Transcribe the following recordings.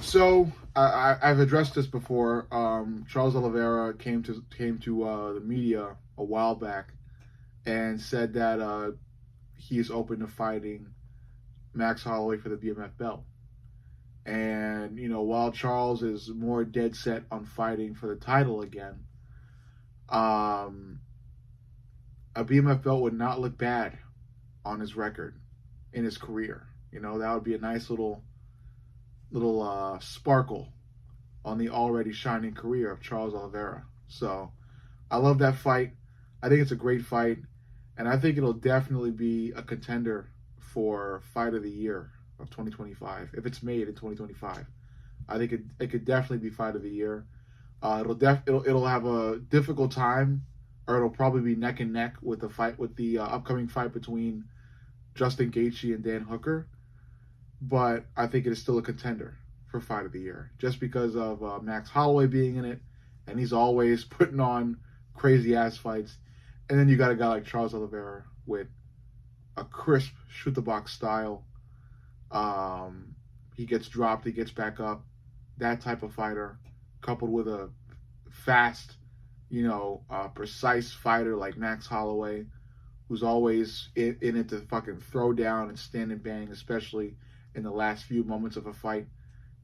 So I've addressed this before. Charles Oliveira came to the media a while back and said that he is open to fighting Max Holloway for the BMF belt. And while Charles is more dead set on fighting for the title again, um, a BMF belt would not look bad on his record in his career. That would be a nice little sparkle on the already shining career of Charles Oliveira. So I love that fight. I think it's a great fight, and I think it'll definitely be a contender for Fight of the Year of 2025 if it's made in 2025. I think it could definitely be Fight of the Year. It'll have a difficult time, or it'll probably be neck and neck with the upcoming fight between Justin Gaethje and Dan Hooker. But I think it is still a contender for Fight of the Year just because of Max Holloway being in it, and he's always putting on crazy ass fights. And then you got a guy like Charles Oliveira with a crisp shoot the box style. He gets dropped, he gets back up. That type of fighter, coupled with a fast, precise fighter like Max Holloway, who's always in it to fucking throw down and stand and bang, especially in the last few moments of a fight.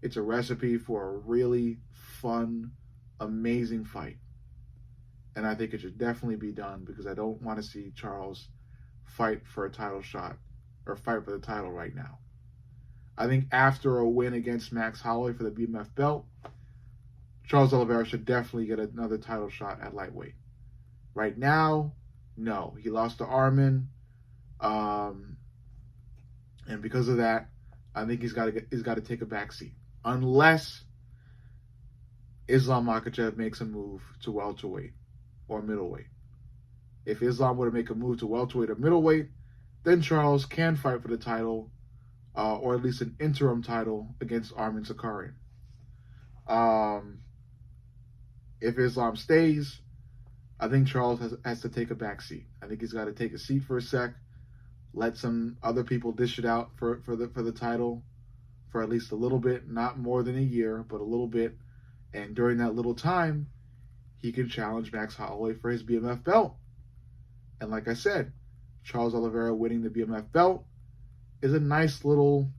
It's a recipe for a really fun, amazing fight. And I think it should definitely be done because I don't want to see Charles fight for a title shot or fight for the title right now. I think after a win against Max Holloway for the BMF belt, Charles Oliveira should definitely get another title shot at lightweight. Right now, no. He lost to Arman, and because of that, I think he's got to take a backseat unless Islam Makhachev makes a move to welterweight or middleweight. If Islam were to make a move to welterweight or middleweight, then Charles can fight for the title, or at least an interim title against Arman Sakarian. If Islam stays, I think Charles has to take a back seat. I think he's got to take a seat for a sec, let some other people dish it out for the title for at least a little bit, not more than a year, but a little bit. And during that little time, he can challenge Max Holloway for his BMF belt. And like I said, Charles Oliveira winning the BMF belt is a nice little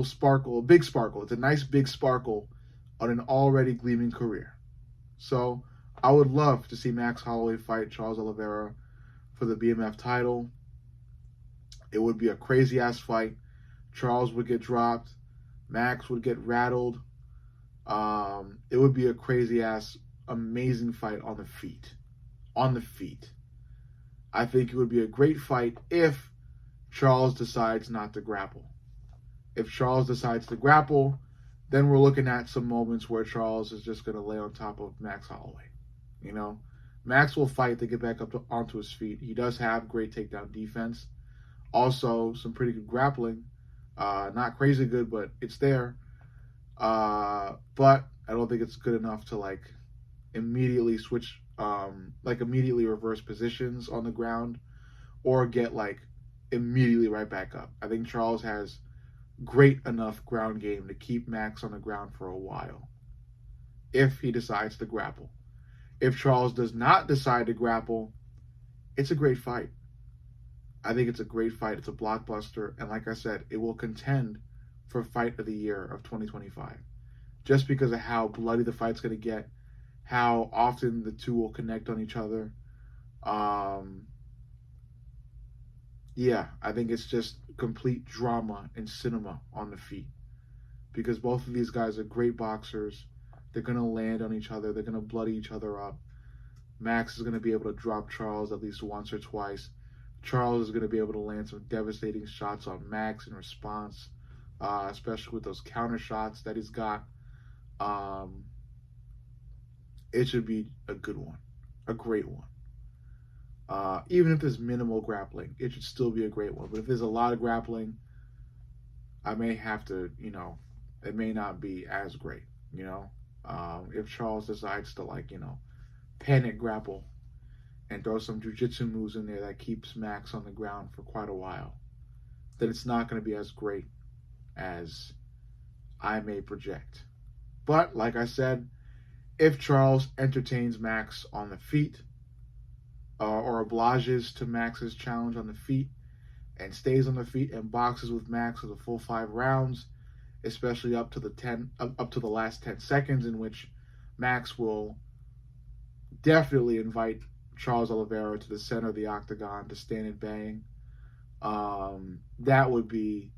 sparkle, a big sparkle. It's a nice big sparkle on an already gleaming career. So I would love to see Max Holloway fight Charles Oliveira for the BMF title. It would be a crazy ass fight. Charles would get dropped. Max would get rattled. It would be a crazy ass, amazing fight on the feet. On the feet. I think it would be a great fight if Charles decides not to grapple. If Charles decides to grapple, then we're looking at some moments where Charles is just going to lay on top of Max Holloway. Max will fight to get back up onto his feet. He does have great takedown defense. Also, some pretty good grappling. Not crazy good, but it's there. But I don't think it's good enough to immediately switch, immediately reverse positions on the ground or get immediately right back up. I think Charles has great enough ground game to keep Max on the ground for a while if he decides to grapple. If Charles does not decide to grapple, it's a great fight. I think it's a great fight. It's a blockbuster. And like I said, it will contend for Fight of the Year of 2025. Just because of how bloody the fight's going to get, how often the two will connect on each other. Yeah, I think it's just complete drama and cinema on the feet. Because both of these guys are great boxers. They're going to land on each other. They're going to bloody each other up. Max is going to be able to drop Charles at least once or twice. Charles is going to be able to land some devastating shots on Max in response, especially with those counter shots that he's got. It should be a good one, a great one. Even if there's minimal grappling, it should still be a great one. But if there's a lot of grappling, I may have to, it may not be as great, if Charles decides to panic grapple and throw some jiu-jitsu moves in there that keeps Max on the ground for quite a while, then it's not going to be as great as I may project. But, like I said, if Charles entertains Max on the feet, or obliges to Max's challenge on the feet, and stays on the feet and boxes with Max for the full 5 rounds, especially up to the last 10 seconds, in which Max will definitely invite Charles Oliveira to the center of the octagon to stand and bang. That would be,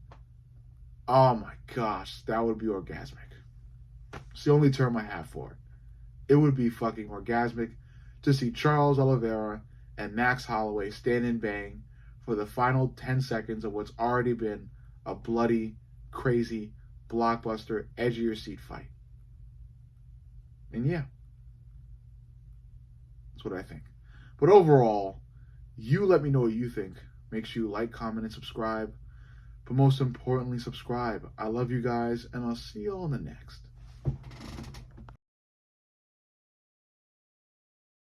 oh my gosh, that would be orgasmic. It's the only term I have for it. It would be fucking orgasmic to see Charles Oliveira and Max Holloway stand and bang for the final 10 seconds of what's already been a bloody, crazy, blockbuster, edge of your seat fight. And yeah, that's what I think. But overall, you let me know what you think. Make sure you like, comment, and subscribe. But most importantly, subscribe. I love you guys, and I'll see you all in the next.